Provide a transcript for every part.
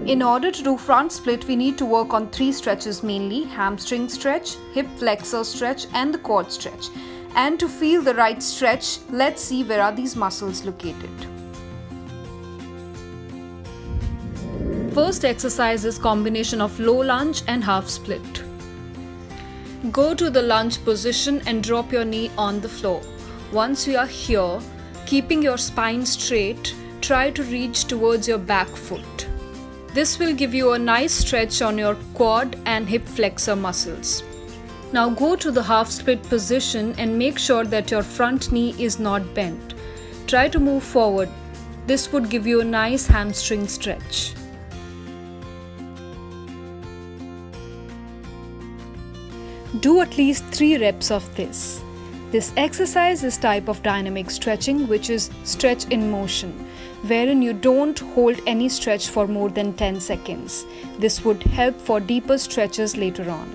In order to do front split, we need to work on 3 stretches mainly: hamstring stretch, hip flexor stretch and the quad stretch. And to feel the right stretch, let's see where are these muscles located. First exercise is combination of low lunge and half split. Go to the lunge position and drop your knee on the floor. Once you are here, keeping your spine straight, try to reach towards your back foot. This will give you a nice stretch on your quad and hip flexor muscles. Now go to the half split position and make sure that your front knee is not bent. Try to move forward. This would give you a nice hamstring stretch. Do at least 3 reps of this. This exercise is type of dynamic stretching, which is stretch in motion, wherein you don't hold any stretch for more than 10 seconds. This would help for deeper stretches later on.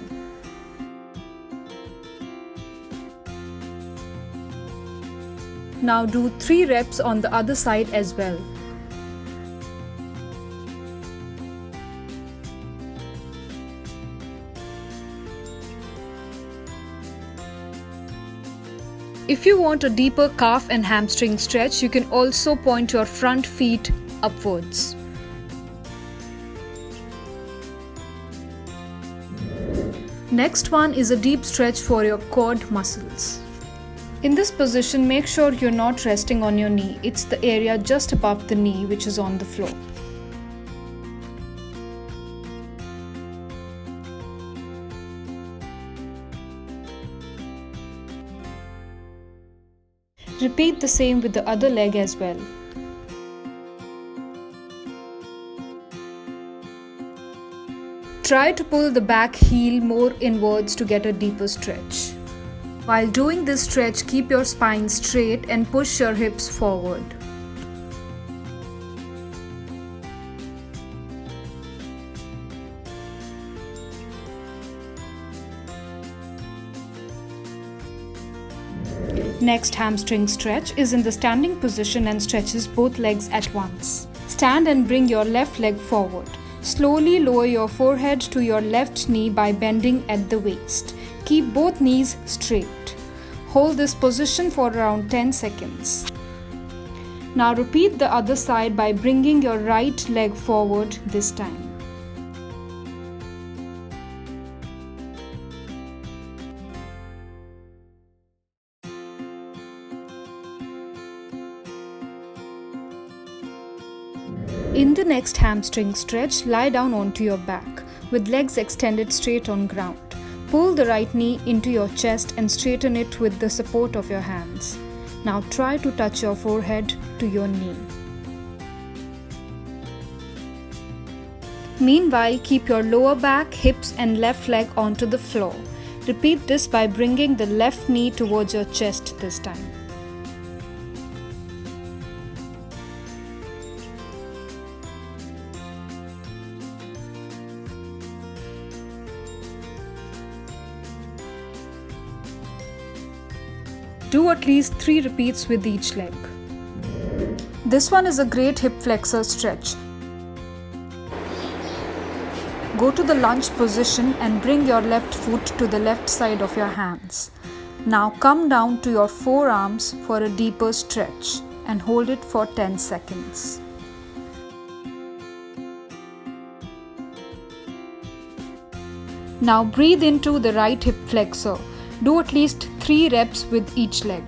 Now do 3 reps on the other side as well. If you want a deeper calf and hamstring stretch, you can also point your front feet upwards. Next one is a deep stretch for your quad muscles. In this position, make sure you're not resting on your knee. It's the area just above the knee which is on the floor. Repeat the same with the other leg as well. Try to pull the back heel more inwards to get a deeper stretch. While doing this stretch, keep your spine straight and push your hips forward. Next hamstring stretch is in the standing position and stretches both legs at once. Stand and bring your left leg forward. Slowly lower your forehead to your left knee by bending at the waist. Keep both knees straight. Hold this position for around 10 seconds. Now repeat the other side by bringing your right leg forward this time. In the next hamstring stretch, lie down onto your back with legs extended straight on ground. Pull the right knee into your chest and straighten it with the support of your hands. Now try to touch your forehead to your knee. Meanwhile, keep your lower back, hips and left leg onto the floor. Repeat this by bringing the left knee towards your chest this time. Do at least 3 repeats with each leg. This one is a great hip flexor stretch. Go to the lunge position and bring your left foot to the left side of your hands. Now come down to your forearms for a deeper stretch and hold it for 10 seconds. Now breathe into the right hip flexor. Do at least 3 reps with each leg.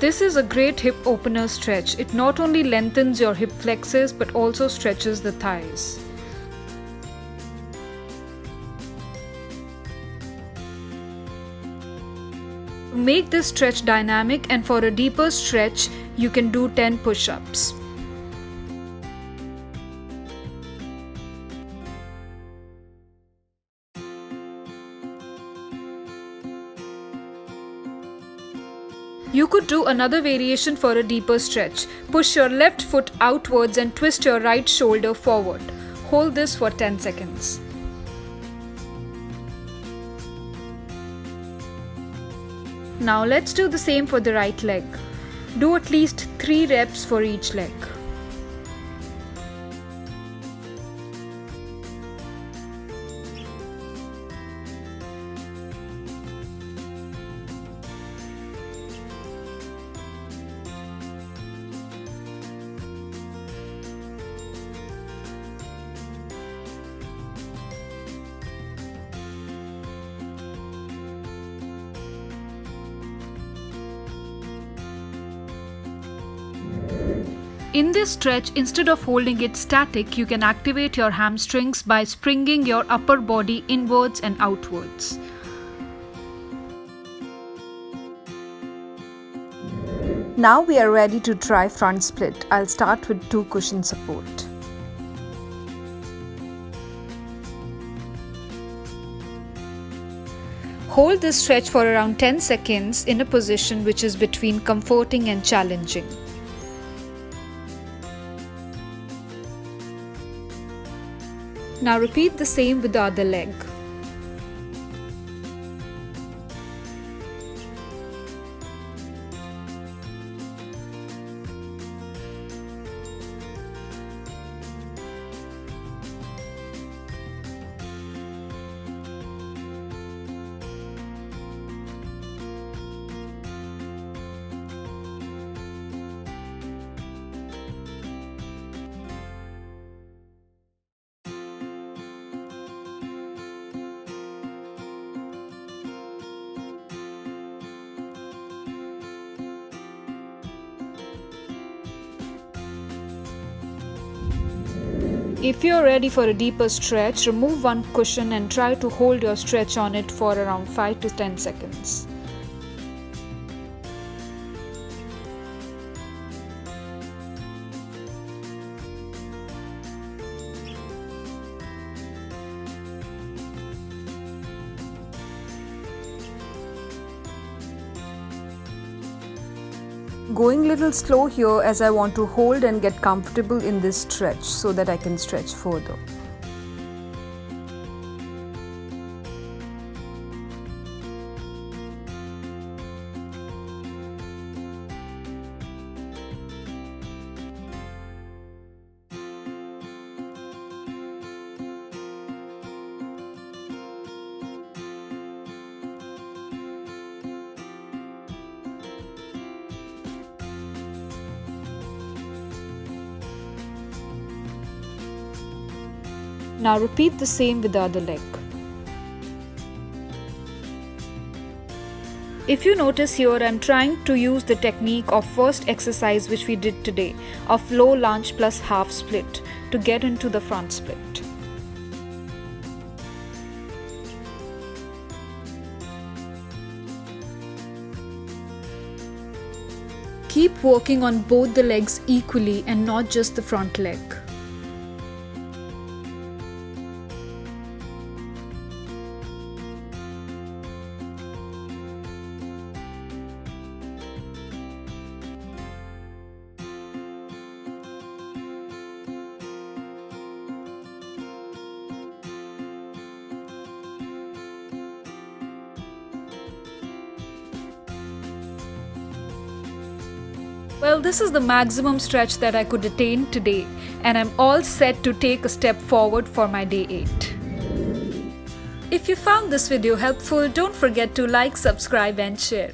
This is a great hip opener stretch. It not only lengthens your hip flexors but also stretches the thighs. To make this stretch dynamic and for a deeper stretch, you can do 10 push-ups. You could do another variation for a deeper stretch. Push your left foot outwards and twist your right shoulder forward. Hold this for 10 seconds. Now let's do the same for the right leg. Do at least 3 reps for each leg. In this stretch, instead of holding it static, you can activate your hamstrings by springing your upper body inwards and outwards. Now we are ready to try front split. I'll start with 2 cushion support. Hold this stretch for around 10 seconds in a position which is between comforting and challenging. Now repeat the same with the other leg. If you're ready for a deeper stretch, remove one cushion and try to hold your stretch on it for around 5 to 10 seconds. Going little slow here as I want to hold and get comfortable in this stretch so that I can stretch further. Now repeat the same with the other leg. If you notice here, I'm trying to use the technique of first exercise which we did today, of low lunge plus half split, to get into the front split. Keep working on both the legs equally and not just the front leg. Well, this is the maximum stretch that I could attain today, and I'm all set to take a step forward for my day 8. If you found this video helpful, don't forget to like, subscribe and share.